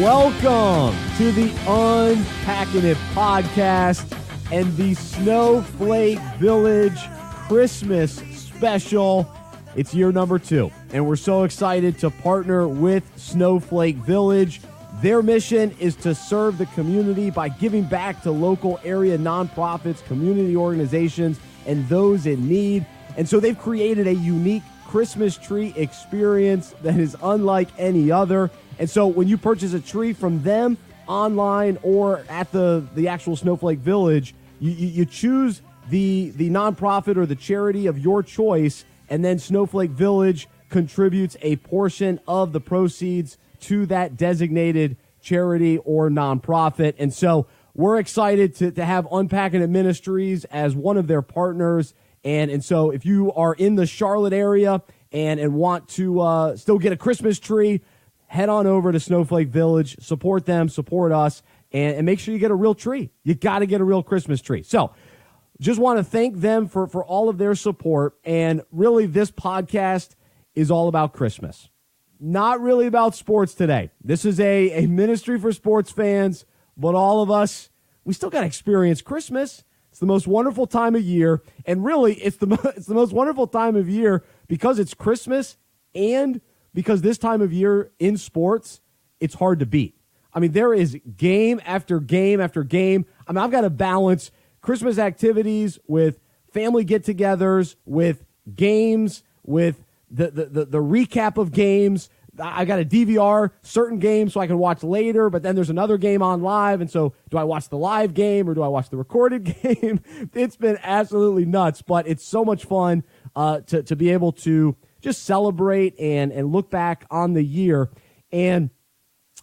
Welcome to the Unpacking It podcast and the Snowflake Village Christmas special. It's year number 2, and we're so excited to partner with Snowflake Village. Their mission is to serve the community by giving back to local area nonprofits, community organizations, and those in need. And so they've created a unique Christmas tree experience that is unlike any other. And so when you purchase a tree from them online or at the actual Snowflake Village, you choose the nonprofit or the charity of your choice, and then Snowflake Village contributes a portion of the proceeds to that designated charity or nonprofit. And so we're excited to have Unpacking It Ministries as one of their partners. And so if you are in the Charlotte area and want to still get a Christmas tree, head on over to Snowflake Village, support them, support us, and make sure you get a real tree. You got to get a real Christmas tree. So just want to thank them for all of their support. And really, this podcast is all about Christmas. Not really about sports today. This is a ministry for sports fans, but all of us, we still got to experience Christmas. It's the most wonderful time of year. And really, it's the most wonderful time of year because it's Christmas and because this time of year in sports, it's hard to beat. I mean, there is game after game after game. I mean, I've got to balance Christmas activities with family get-togethers, with games, with the recap of games. I got to DVR certain games so I can watch later, but then there's another game on live, and so do I watch the live game or do I watch the recorded game? It's been absolutely nuts, but it's so much fun to be able to just celebrate and look back on the year. And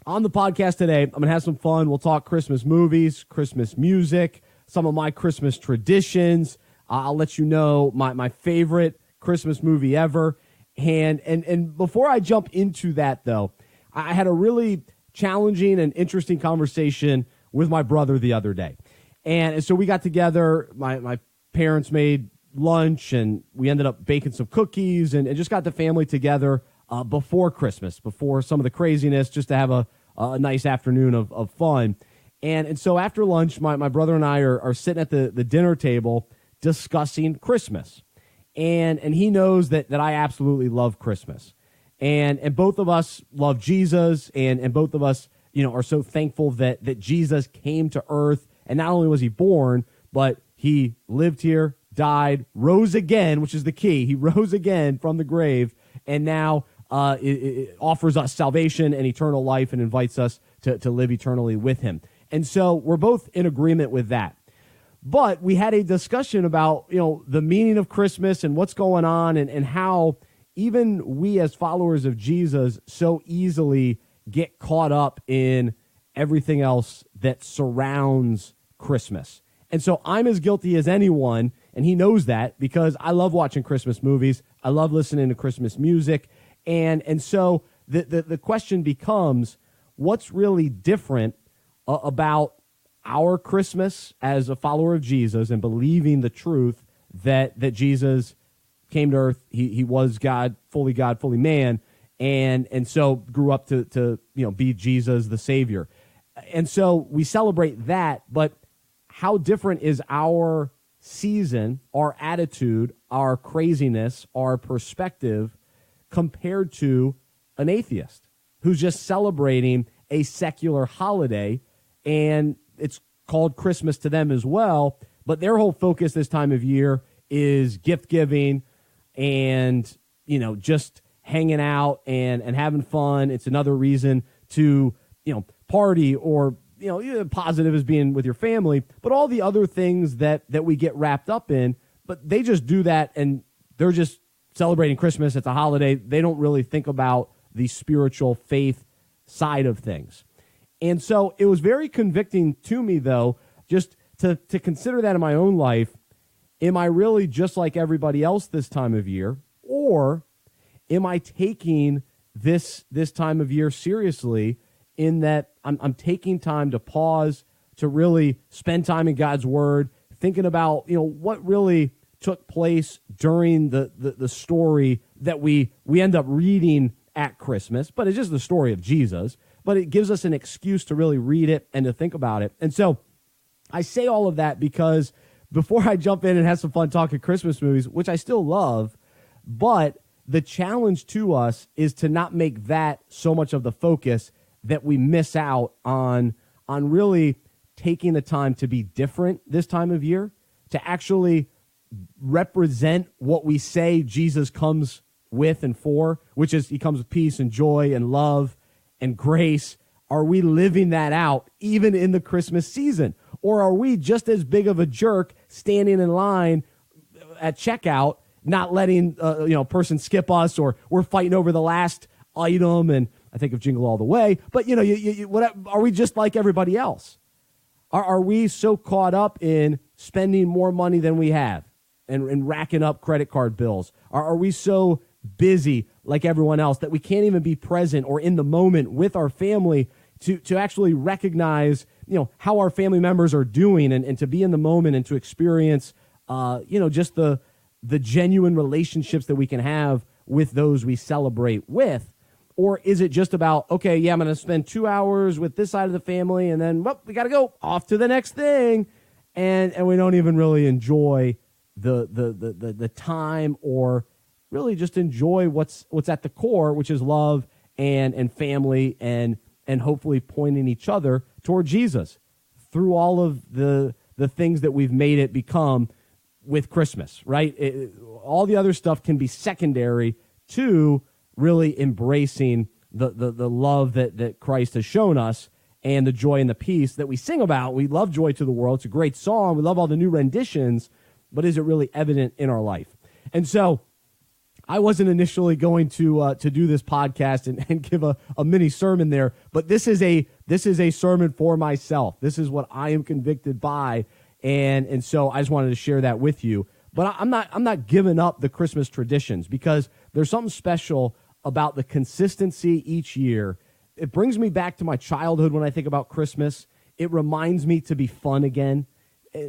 on the podcast today, I'm going to have some fun. We'll talk Christmas movies, Christmas music, some of my Christmas traditions. I'll let you know my favorite Christmas movie ever. And before I jump into that, though, I had a really challenging and interesting conversation with my brother the other day. And so we got together, my parents made lunch, and we ended up baking some cookies and just got the family together before Christmas, before some of the craziness, just to have a nice afternoon of fun. And so after lunch, my brother and I are sitting at the dinner table discussing Christmas. And he knows that I absolutely love Christmas. And both of us love Jesus, and both of us, are so thankful that Jesus came to earth. And not only was he born, but he lived here, died, rose again, which is the key. He rose again from the grave, and now it offers us salvation and eternal life and invites us to live eternally with him. And so we're both in agreement with that. But we had a discussion about, the meaning of Christmas and what's going on and how even we as followers of Jesus so easily get caught up in everything else that surrounds Christmas. And so I'm as guilty as anyone, and he knows that because I love watching Christmas movies. I love listening to Christmas music. And so the question becomes, what's really different about our Christmas as a follower of Jesus and believing the truth that Jesus came to earth? He was God, fully man, and so grew up to be Jesus the Savior. And so we celebrate that, but how different is our season, our attitude, our craziness, our perspective compared to an atheist who's just celebrating a secular holiday, and it's called Christmas to them as well, but their whole focus this time of year is gift giving and, just hanging out and having fun. It's another reason to, party, or, positive as being with your family, but all the other things that we get wrapped up in, but they just do that and they're just celebrating Christmas. It's a holiday. They don't really think about the spiritual faith side of things. And so it was very convicting to me, though, just to consider that in my own life. Am I really just like everybody else this time of year? Or am I taking this time of year seriously in that I'm taking time to pause, to really spend time in God's Word, thinking about, what really took place during the story that we end up reading at Christmas, but it's just the story of Jesus. but it gives us an excuse to really read it and to think about it. And so I say all of that because before I jump in and have some fun talking Christmas movies, which I still love, but the challenge to us is to not make that so much of the focus that we miss out on really taking the time to be different this time of year, to actually represent what we say Jesus comes with and for, which is he comes with peace and joy and love and grace. Are we living that out even in the Christmas season? Or are we just as big of a jerk standing in line at checkout, not letting a person skip us, or we're fighting over the last item? And I think of Jingle All the Way, but are we just like everybody else? Are we so caught up in spending more money than we have and racking up credit card bills? Are we so busy like everyone else that we can't even be present or in the moment with our family to actually recognize, how our family members are doing and to be in the moment and to experience, just the genuine relationships that we can have with those we celebrate with? Or is it just about, okay, yeah, I'm going to spend 2 hours with this side of the family and then, we got to go off to the next thing. And we don't even really enjoy the time, or really just enjoy what's at the core, which is love and family and hopefully pointing each other toward Jesus through all of the things that we've made it become with Christmas, right? All the other stuff can be secondary to really embracing the love that Christ has shown us and the joy and the peace that we sing about. We love Joy to the World. It's a great song. We love all the new renditions, but is it really evident in our life? And so I wasn't initially going to do this podcast and give a mini sermon there, but this is a sermon for myself. This is what I am convicted by, and so I just wanted to share that with you. But I'm not giving up the Christmas traditions, because there's something special about the consistency each year. It brings me back to my childhood when I think about Christmas. It reminds me to be fun again.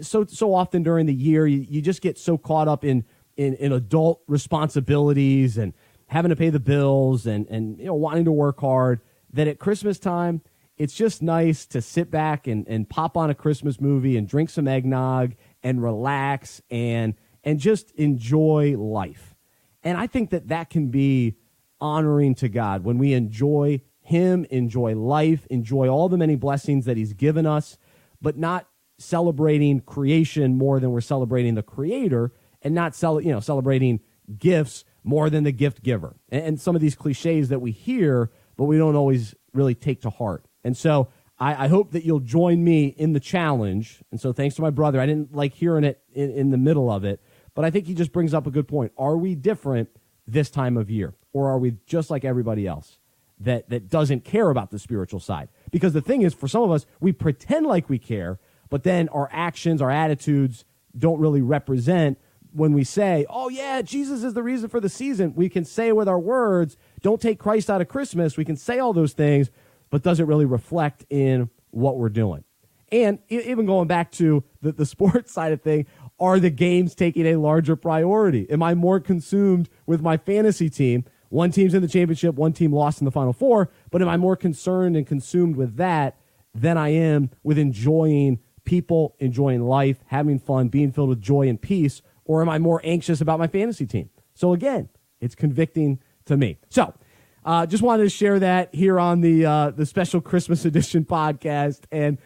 So often during the year, you just get so caught up in adult responsibilities and having to pay the bills and wanting to work hard, that at Christmas time, it's just nice to sit back and pop on a Christmas movie and drink some eggnog and relax and just enjoy life. And I think that can be honoring to God when we enjoy him, enjoy life, enjoy all the many blessings that he's given us, but not celebrating creation more than we're celebrating the Creator, and not celebrating gifts more than the gift giver. And some of these cliches that we hear, but we don't always really take to heart. And so I hope that you'll join me in the challenge. And so thanks to my brother. I didn't like hearing it in the middle of it, but I think he just brings up a good point. Are we different this time of year? Or are we just like everybody else that doesn't care about the spiritual side? Because the thing is, for some of us, we pretend like we care, but then our actions, our attitudes don't really represent. When we say, oh yeah, Jesus is the reason for the season, we can say with our words, don't take Christ out of Christmas. We can say all those things, but does it really reflect in what we're doing? And even going back to the sports side of thing, are the games taking a larger priority? Am I more consumed with my fantasy team? One team's in the championship, one team lost in the Final Four, but am I more concerned and consumed with that than I am with enjoying people, enjoying life, having fun, being filled with joy and peace? Or am I more anxious about my fantasy team? So again, it's convicting to me. So just wanted to share that here on the special Christmas edition podcast. And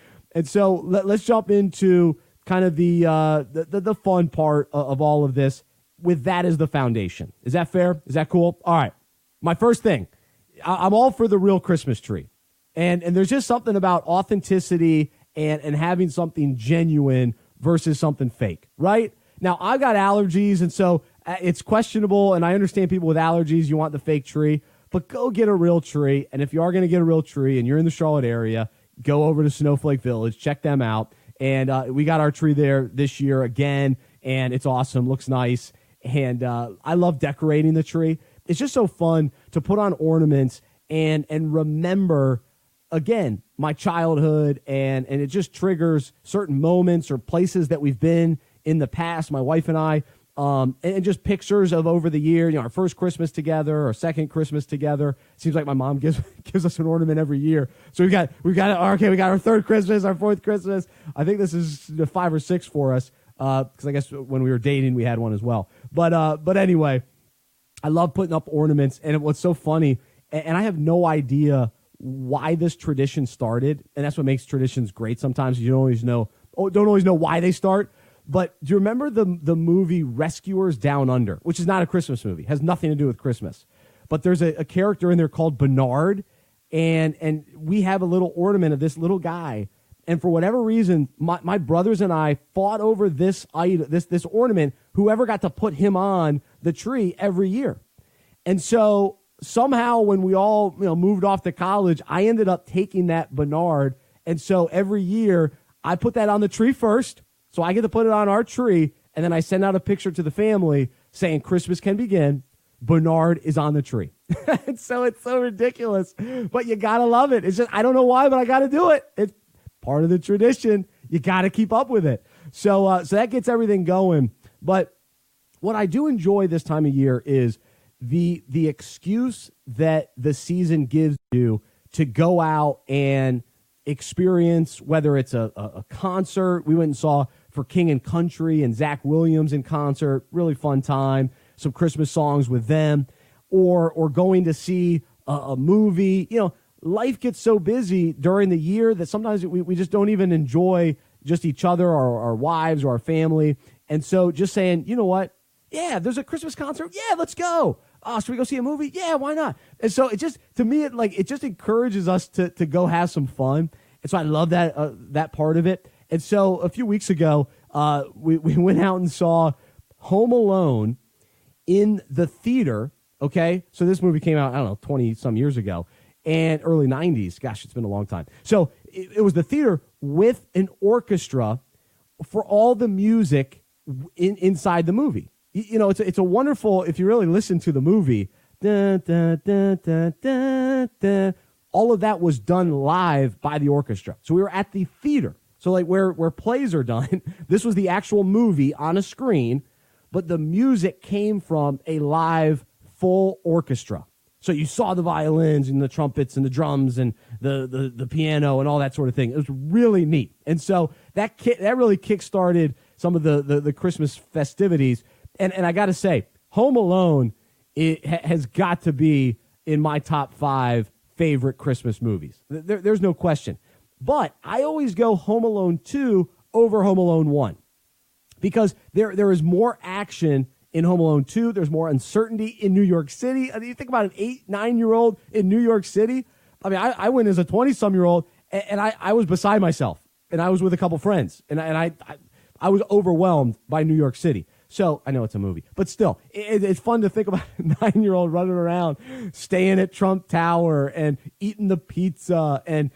so let's jump into kind of the fun part of all of this, with that as the foundation. Is that fair? Is that cool? All right. My first thing, I'm all for the real Christmas tree. And there's just something about authenticity and having something genuine versus something fake, right? Now, I've got allergies, and so it's questionable, and I understand people with allergies, you want the fake tree, but go get a real tree. And if you are going to get a real tree and you're in the Charlotte area, go over to Snowflake Village, check them out. And we got our tree there this year again, and it's awesome, looks nice. And I love decorating the tree. It's just so fun to put on ornaments and remember, again, my childhood, and it just triggers certain moments or places that we've been in the past, my wife and I. and just pictures of over the year, our first Christmas together, our second Christmas together. Seems like my mom gives us an ornament every year. So we got our third Christmas, our fourth Christmas. I think this is the 5 or 6 for us, because I guess when we were dating, we had one as well. But anyway, I love putting up ornaments, and what's so funny, and I have no idea why this tradition started, and that's what makes traditions great. Sometimes you don't always know why they start. But do you remember the movie Rescuers Down Under, which is not a Christmas movie, has nothing to do with Christmas, but there's a character in there called Bernard, and we have a little ornament of this little guy, and for whatever reason, my brothers and I fought over this item, this ornament, whoever got to put him on the tree every year. And so somehow when we all moved off to college, I ended up taking that Bernard, and so every year I put that on the tree first. So I get to put it on our tree, and then I send out a picture to the family saying Christmas can begin. Bernard is on the tree. It's so ridiculous, but you got to love it. It's just, I don't know why, but I got to do it. It's part of the tradition. You got to keep up with it. So that gets everything going. But what I do enjoy this time of year is the excuse that the season gives you to go out and experience, whether it's a concert. We went and saw For King and Country and Zach Williams in concert, really fun time, some Christmas songs with them, or going to see a movie. Life gets so busy during the year that sometimes we just don't even enjoy just each other or our wives or our family. And so just saying, you know what? Yeah, there's a Christmas concert. Yeah, let's go. Should we go see a movie? Yeah, why not? And so it just, to me, it just encourages us to go have some fun. And so I love that part of it. And so a few weeks ago, we went out and saw Home Alone in the theater. Okay, so this movie came out, I don't know, 20-some years ago, and early 90s. Gosh, it's been a long time. So it was the theater with an orchestra for all the music inside the movie. It's a wonderful, if you really listen to the movie, dun, dun, dun, dun, dun, dun, all of that was done live by the orchestra. So we were at the theater. So like where plays are done, this was the actual movie on a screen, but the music came from a live full orchestra. So you saw the violins and the trumpets and the drums and the piano and all that sort of thing. It was really neat. And so that really kickstarted some of the Christmas festivities. And I got to say, Home Alone has got to be in my top 5 favorite Christmas movies. There's no question. But I always go Home Alone 2 over Home Alone 1 because there is more action in Home Alone 2. There's more uncertainty in New York City. I mean, you think about an 8-9-year-old in New York City. I mean, I went as a 20-some-year-old, and I was beside myself, and I was with a couple friends, and I was overwhelmed by New York City. So I know it's a movie, but still, it's fun to think about a 9-year-old running around, staying at Trump Tower and eating the pizza and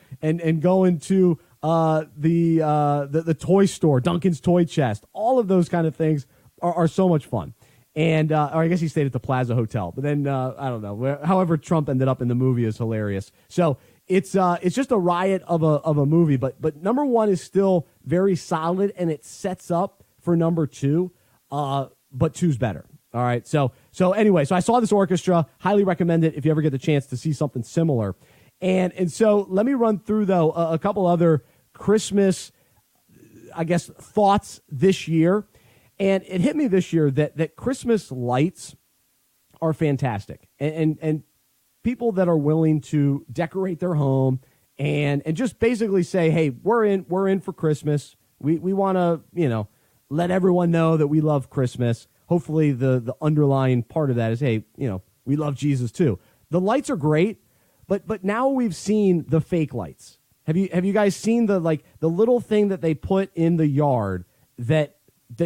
going to the toy store, Duncan's Toy Chest. All of those kind of things are so much fun. And or I guess he stayed at the Plaza Hotel, but then I don't know. However, Trump ended up in the movie is hilarious. So it's just a riot of a movie. But number 1 is still very solid, and it sets up for number 2. But 2's better. All right. So anyway, so I saw this orchestra. Highly recommend it if you ever get the chance to see something similar. And so let me run through though a couple other Christmas, I guess, thoughts this year. And it hit me this year that Christmas lights are fantastic, and people that are willing to decorate their home and just basically say, hey, we're in for Christmas. We want to let everyone know that we love Christmas. Hopefully the underlying part of that is, hey, we love Jesus too. The lights are great, but now we've seen the fake lights. Have you guys seen the little thing that they put in the yard that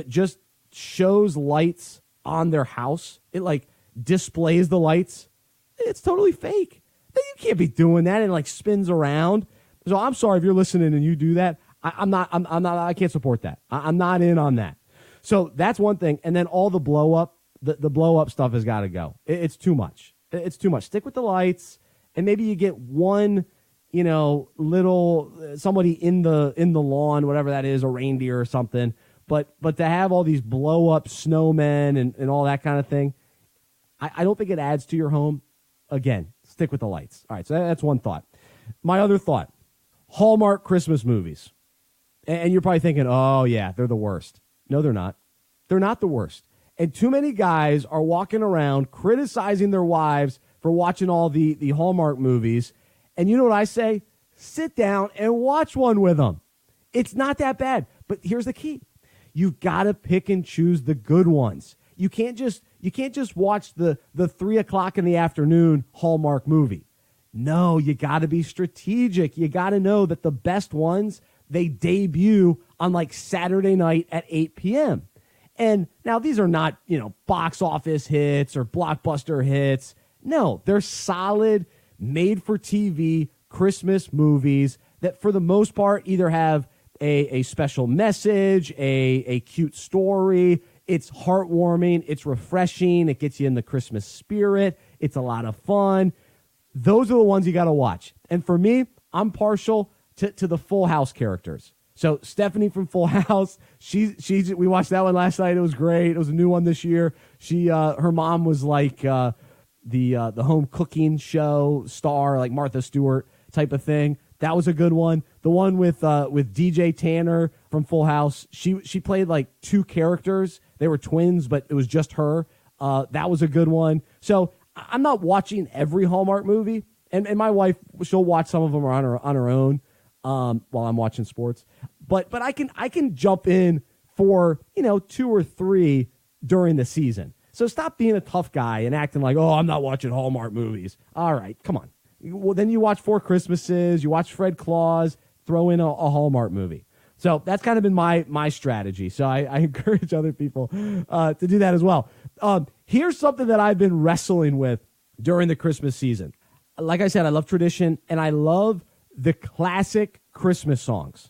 just shows lights on their house? It displays the lights. It's totally fake. You can't be doing that, and spins around. So I'm sorry if you're listening and you do that. I'm not. I can't support that. I'm not in on that. So that's one thing. And then all the blow up, the blow up stuff has got to go. It's too much. It's too much. Stick with the lights, and maybe you get one, little somebody in the lawn, whatever that is, a reindeer or something. But to have all these blow up snowmen and all that kind of thing, I don't think it adds to your home. Again, stick with the lights. All right, so that's one thought. My other thought, Hallmark Christmas movies. And you're probably thinking, oh, yeah, they're the worst. No, they're not. They're not the worst. And too many guys are walking around criticizing their wives for watching all the Hallmark movies. And you know what I say? Sit down and watch one with them. It's not that bad. But here's the key. You've got to pick and choose the good ones. You can't just watch the 3 o'clock in the afternoon Hallmark movie. No, you got to be strategic. You got to know that the best ones, they debut on like Saturday night at 8 p.m. And now these are not, box office hits or blockbuster hits. No, they're solid, made-for-TV Christmas movies that for the most part either have a special message, a cute story. It's heartwarming. It's refreshing. It gets you in the Christmas spirit. It's a lot of fun. Those are the ones you got to watch. And for me, I'm partial to the Full House characters. So Stephanie from Full House, we watched that one last night. It was great. It was a new one this year. Her mom was like the home cooking show star, like Martha Stewart type of thing. That was a good one. The one with DJ Tanner from Full House, she played like two characters. They were twins, but it was just her. That was a good one. So I'm not watching every Hallmark movie, and my wife, she'll watch some of them on her own while I'm watching sports. But I can jump in for 2 or 3 during the season. So stop being a tough guy and acting like, oh, I'm not watching Hallmark movies. All right, come on. Well, then you watch Four Christmases, you watch Fred Claus, throw in a Hallmark movie. So that's kind of been my strategy. So I encourage other people to do that as well. Here's something that I've been wrestling with during the Christmas season. Like I said, I love tradition, and I love the classic Christmas songs.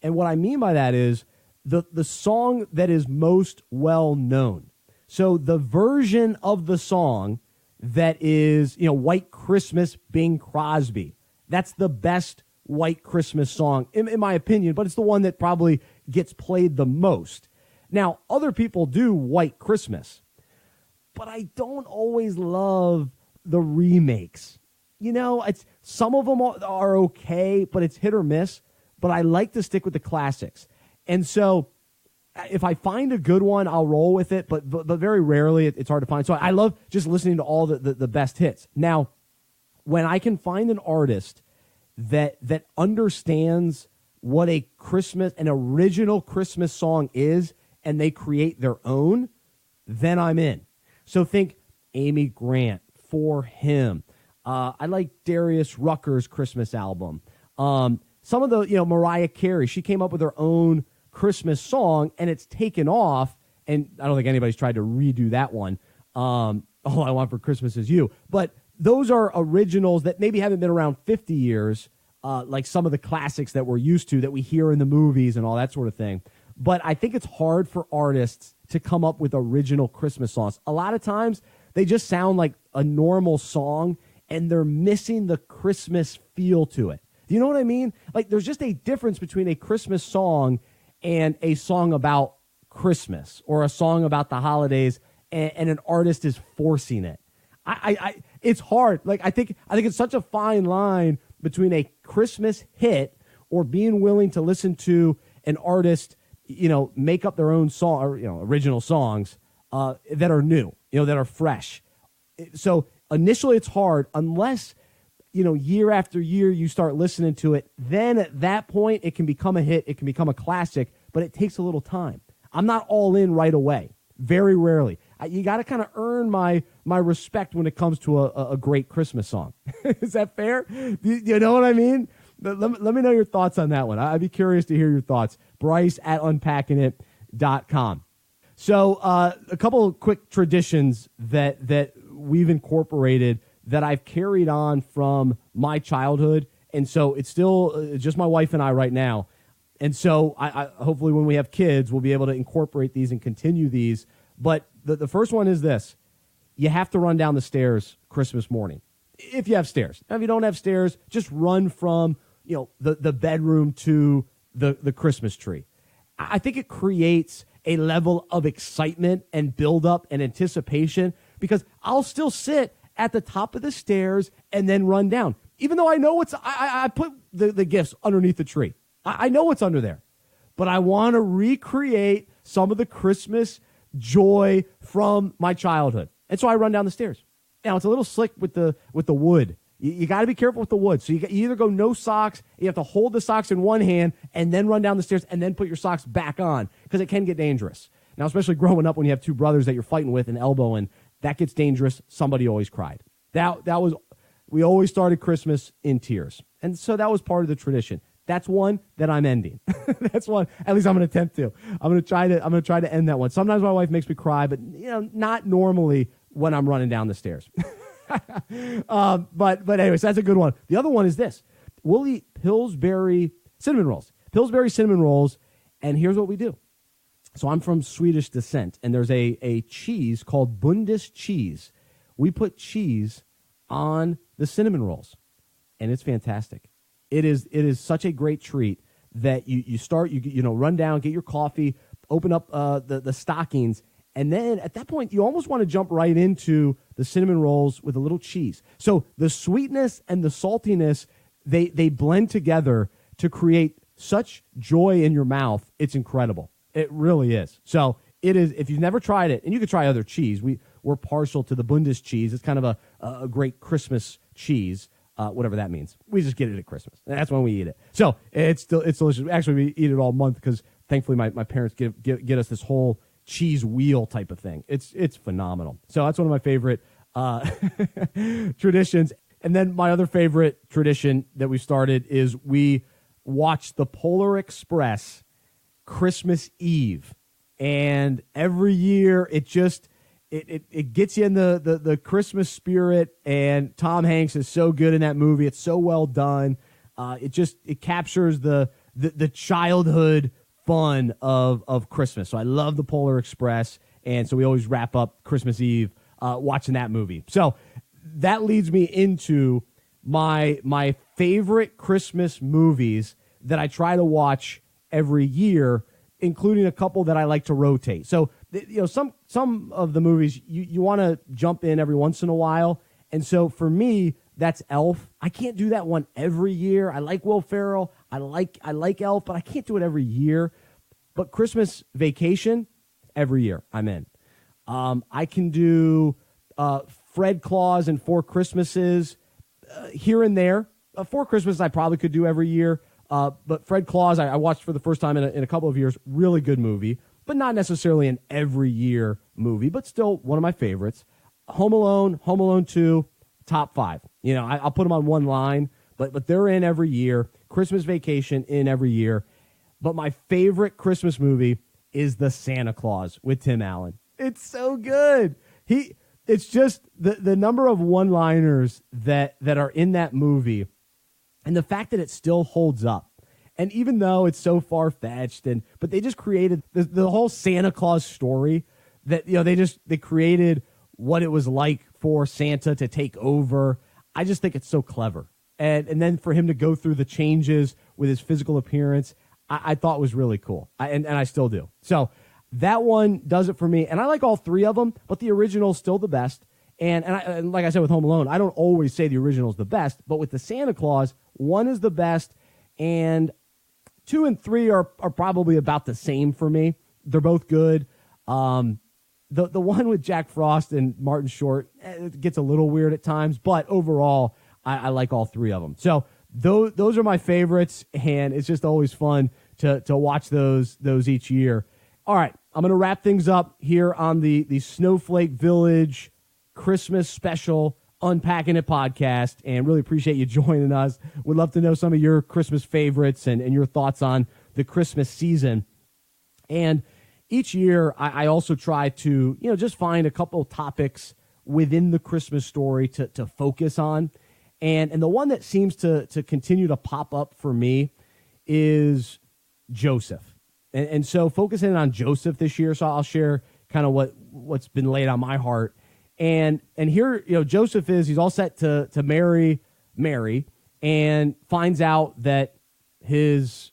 And what I mean by that is the song that is most well known. So the version of the song that is, White Christmas, Bing Crosby. That's the best White Christmas song, in my opinion, but it's the one that probably gets played the most. Now, other people do White Christmas, but I don't always love the remakes. Some of them are okay, but it's hit or miss, but I like to stick with the classics. And so if I find a good one, I'll roll with it, but very rarely it's hard to find. So I love just listening to all the best hits. Now, when I can find an artist that understands what an original Christmas song is, and they create their own, then I'm in. So think Amy Grant, For Him. I like Darius Rucker's Christmas album. Some of the, Mariah Carey, she came up with her own Christmas song, and it's taken off, and I don't think anybody's tried to redo that one. All I Want for Christmas Is You. But those are originals that maybe haven't been around 50 years, like some of the classics that we're used to, that we hear in the movies and all that sort of thing. But I think it's hard for artists to come up with original Christmas songs. A lot of times, they just sound like a normal song, and they're missing the Christmas feel to it. Do you know what I mean? Like, there's just a difference between a Christmas song and a song about Christmas or a song about the holidays, and an artist is forcing it. It's hard. Like, I think it's such a fine line between a Christmas hit or being willing to listen to an artist, make up their own song or, original songs that are new, that are fresh. So initially it's hard unless, year after year you start listening to it. Then at that point it can become a hit. It can become a classic, but it takes a little time. I'm not all in right away. Very rarely. You got to kind of earn my respect when it comes to a great Christmas song. Is that fair? You know what I mean? Let me know your thoughts on that one. I'd be curious to hear your thoughts. Bryce at unpackingit.com. So a couple of quick traditions that we've incorporated that I've carried on from my childhood. And so it's still just my wife and I right now. And so I hopefully when we have kids, we'll be able to incorporate these and continue these. But the first one is this. You have to run down the stairs Christmas morning, if you have stairs. Now, if you don't have stairs, just run from the bedroom to the Christmas tree. I think it creates a level of excitement and buildup and anticipation, because I'll still sit at the top of the stairs and then run down. Even though I know I put the gifts underneath the tree. I know what's under there. But I want to recreate some of the Christmas joy from my childhood. And so I run down the stairs. Now, it's a little slick with the wood. You got to be careful with the wood. So you either go no socks, you have to hold the socks in one hand and then run down the stairs and then put your socks back on, because it can get dangerous. Now, especially growing up when you have two brothers that you're fighting with and elbowing, that gets dangerous. Somebody always cried. We always started Christmas in tears. And so that was part of the tradition. That's one that I'm ending. That's one. At least I'm going to attempt to. I'm going to try to end that one. Sometimes my wife makes me cry, but not normally when I'm running down the stairs. But anyways, that's a good one. The other one is this: we'll eat Pillsbury cinnamon rolls. Pillsbury cinnamon rolls, and here's what we do. So I'm from Swedish descent, and there's a cheese called Bundes cheese. We put cheese on the cinnamon rolls, and it's fantastic. It is such a great treat that you start, run down, get your coffee, open up the stockings, and then at that point, you almost want to jump right into the cinnamon rolls with a little cheese. So the sweetness and the saltiness, they blend together to create such joy in your mouth. It's incredible. It really is. So it is. If you've never tried it, and you could try other cheese, we're partial to the Bundes cheese. It's kind of a great Christmas cheese, whatever that means. We just get it at Christmas. That's when we eat it. So it's delicious. Actually, we eat it all month because thankfully my parents get us this whole cheese wheel type of thing. It's phenomenal. So that's one of my favorite traditions. And then my other favorite tradition that we started is we watch the Polar Express Christmas Eve. And every year it gets you in the Christmas spirit, and Tom Hanks is so good in that movie. It's so well done. It captures the childhood fun of Christmas. So I love the Polar Express, and so we always wrap up Christmas Eve watching that movie. So that leads me into my favorite Christmas movies that I try to watch every year, including a couple that I like to rotate. So some of the movies you want to jump in every once in a while, and so for me that's Elf. I can't do that one every year. I like Will Ferrell. I like Elf, but I can't do it every year. But Christmas Vacation, every year I'm in. I can do Fred Claus and Four Christmases here and there. Four Christmases I probably could do every year. But Fred Claus I watched for the first time in a couple of years. Really good movie, but not necessarily an every year movie, but still one of my favorites. Home Alone 2, top 5. I'll put them on one line, but they're in every year. Christmas Vacation in every year. But my favorite Christmas movie is The Santa Claus with Tim Allen. It's so good. It's just the number of one-liners that are in that movie, and the fact that it still holds up. And even though it's so far-fetched, but they just created the whole Santa Claus story that, they created what it was like for Santa to take over. I just think it's so clever. And then for him to go through the changes with his physical appearance, I thought was really cool. And I still do. So that one does it for me. And I like all three of them, but the original is still the best. And like I said with Home Alone, I don't always say the original is the best, but with the Santa Claus, 1 is the best, and 2 and 3 are probably about the same for me. They're both good. The one with Jack Frost and Martin Short, it gets a little weird at times, but overall, I like all three of them. So those are my favorites, and it's just always fun to watch those each year. All right, I'm going to wrap things up here on the Snowflake Village Christmas special Unpacking It podcast, and really appreciate you joining us. Would love to know some of your Christmas favorites and your thoughts on the Christmas season. And each year, I also try to, just find a couple of topics within the Christmas story to focus on. And the one that seems to continue to pop up for me is Joseph. And so focusing on Joseph this year, so I'll share kind of what's been laid on my heart. And here, Joseph he's all set to marry Mary, and finds out that his,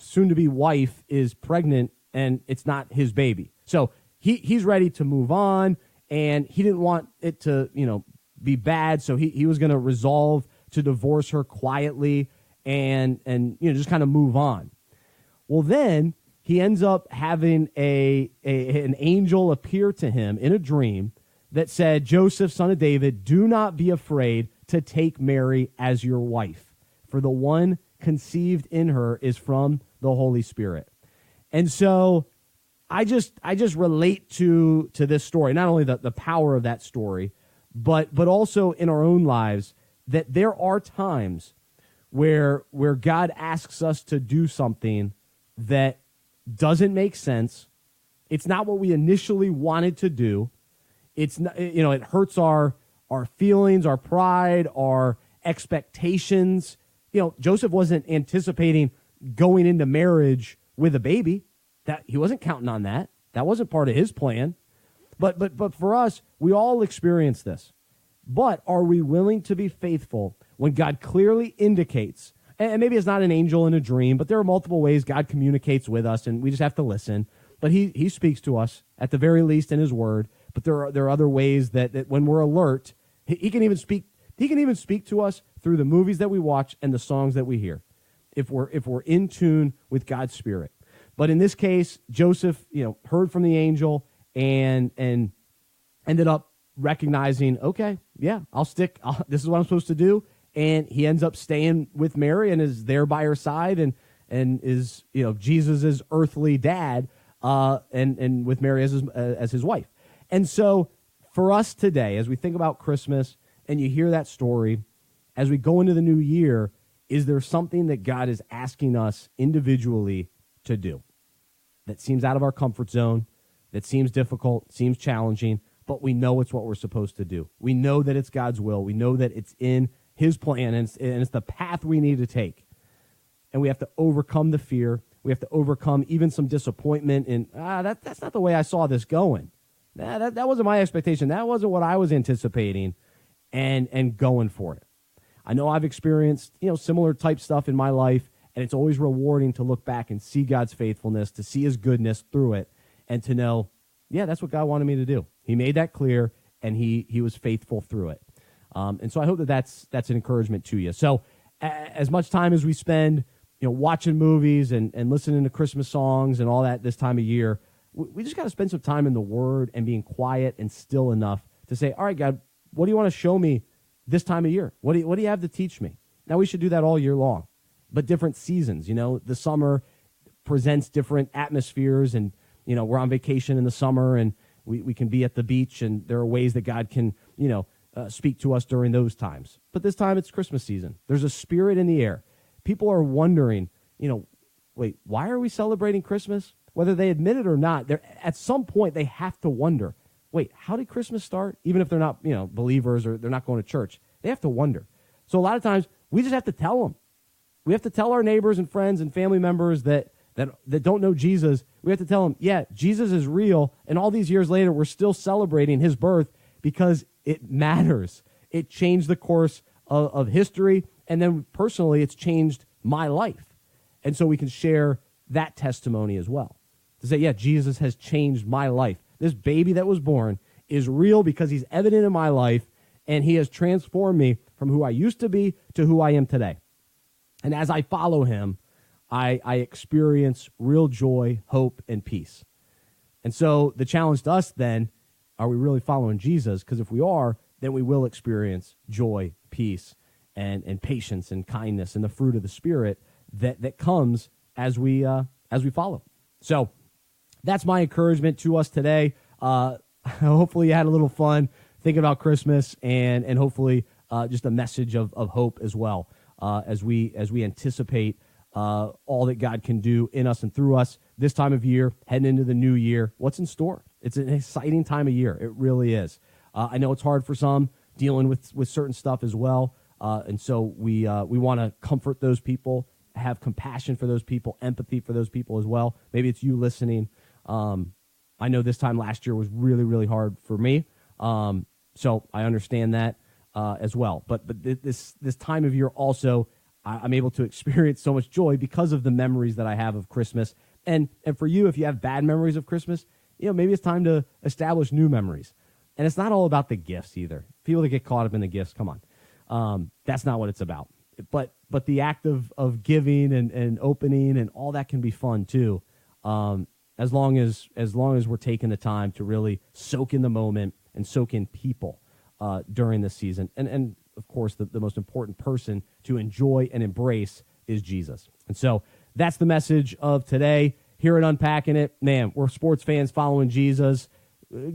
soon-to-be wife is pregnant and it's not his baby. So he's ready to move on, and he didn't want it to, be bad. So he was going to resolve to divorce her quietly and just kind of move on. Well, then he ends up having an angel appear to him in a dream that said, "Joseph, son of David, do not be afraid to take Mary as your wife, for the one conceived in her is from the Holy Spirit." And so I just relate to this story, not only the power of that story, but also in our own lives, that there are times where God asks us to do something that doesn't make sense. It's not what we initially wanted to do. It's not, it hurts our feelings, our pride, our expectations. Joseph wasn't anticipating going into marriage with a baby. That he wasn't counting on that. That wasn't part of his plan. But for us, we all experience this. But are we willing to be faithful when God clearly indicates, and maybe it's not an angel in a dream, but there are multiple ways God communicates with us, and we just have to listen. But he speaks to us, at the very least, in his word. But there are other ways that when we're alert, he can even speak. He can even speak to us through the movies that we watch and the songs that we hear, if we're in tune with God's Spirit. But in this case, Joseph, heard from the angel and ended up recognizing, okay, yeah, I'll stick. This is what I'm supposed to do. And he ends up staying with Mary and is there by her side and is, Jesus's earthly dad, and with Mary as his wife. And so for us today, as we think about Christmas and you hear that story, as we go into the new year, is there something that God is asking us individually to do that seems out of our comfort zone, that seems difficult, seems challenging, but we know it's what we're supposed to do? We know that it's God's will. We know that it's in his plan, and it's the path we need to take. And we have to overcome the fear. We have to overcome even some disappointment in, that's not the way I saw this going. That wasn't my expectation. That wasn't what I was anticipating, and going for it. I know I've experienced, similar type stuff in my life, and it's always rewarding to look back and see God's faithfulness, to see his goodness through it, and to know, yeah, that's what God wanted me to do. He made that clear, and he was faithful through it. And so I hope that's an encouragement to you. So as much time as we spend, watching movies and listening to Christmas songs and all that this time of year, we just got to spend some time in the Word and being quiet and still enough to say, all right, God, what do you want to show me this time of year? What do you have to teach me? Now, we should do that all year long, but different seasons. The summer presents different atmospheres, and, we're on vacation in the summer, and we can be at the beach, and there are ways that God can, speak to us during those times. But this time it's Christmas season. There's a spirit in the air. People are wondering, wait, why are we celebrating Christmas? Whether they admit it or not, at some point they have to wonder, wait, how did Christmas start? Even if they're not, believers or they're not going to church, they have to wonder. So a lot of times we just have to tell them. We have to tell our neighbors and friends and family members that don't know Jesus. We have to tell them, yeah, Jesus is real. And all these years later, we're still celebrating his birth because it matters. It changed the course of history. And then personally, it's changed my life. And so we can share that testimony as well. To say, yeah, Jesus has changed my life. This baby that was born is real because he's evident in my life, and he has transformed me from who I used to be to who I am today. And as I follow him, I experience real joy, hope, and peace. And so the challenge to us then, are we really following Jesus? Because if we are, then we will experience joy, peace, and patience and kindness and the fruit of the Spirit that comes as we follow. So that's my encouragement to us today. Hopefully you had a little fun thinking about Christmas, and hopefully just a message of hope as well, as we anticipate all that God can do in us and through us this time of year, heading into the new year. What's in store? It's an exciting time of year. It really is. I know it's hard for some, dealing with certain stuff as well. And so we want to comfort those people, have compassion for those people, empathy for those people as well. Maybe it's you listening. I know this time last year was really, really hard for me. So I understand that as well. But this time of year also, I'm able to experience so much joy because of the memories that I have of Christmas. And for you, if you have bad memories of Christmas, maybe it's time to establish new memories. And it's not all about the gifts either. People that get caught up in the gifts, come on. That's not what it's about. But the act of giving and opening and all that can be fun too. As long as we're taking the time to really soak in the moment and soak in people during this season. And of course, the most important person to enjoy and embrace is Jesus. And so that's the message of today here at Unpacking It. Man, we're sports fans following Jesus,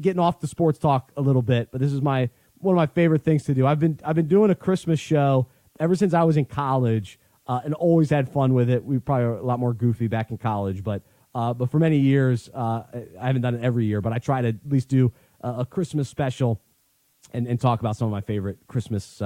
getting off the sports talk a little bit, but this is one of my favorite things to do. I've been doing a Christmas show ever since I was in college, and always had fun with it. We probably were a lot more goofy back in college, but for many years, I haven't done it every year, but I try to at least do a Christmas special and talk about some of my favorite Christmas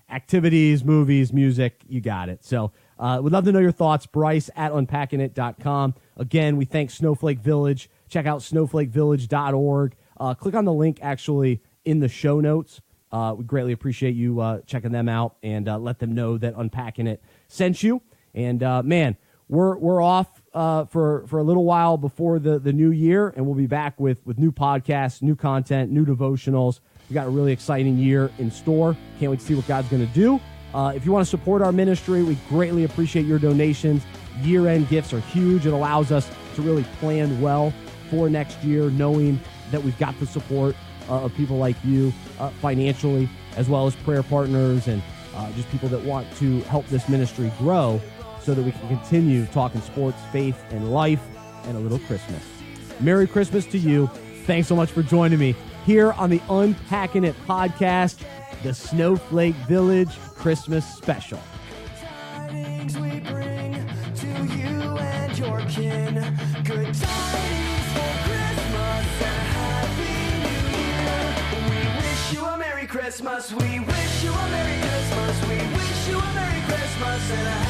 activities, movies, music. You got it. So we'd love to know your thoughts. Bryce at unpackingit.com. Again, we thank Snowflake Village. Check out snowflakevillage.org. Click on the link actually in the show notes. We greatly appreciate you checking them out, and let them know that Unpacking It sent you. And man, we're off for a little while before the new year, and we'll be back with new podcasts, new content, new devotionals. We got a really exciting year in store. Can't wait to see what God's going to do. If you want to support our ministry, we greatly appreciate your donations. Year-end gifts are huge. It allows us to really plan well for next year, knowing that we've got the support of people like you financially, as well as prayer partners and just people that want to help this ministry grow so that we can continue talking sports, faith, and life, and a little Christmas. Merry Christmas to you. Thanks so much for joining me here on the Unpacking It podcast, the Snowflake Village Christmas Special. Tidings we bring to you and your kin. Good tidings for Christmas and a happy new year. We wish you a Merry Christmas. We wish you a Merry Christmas. We wish you a Merry Christmas and a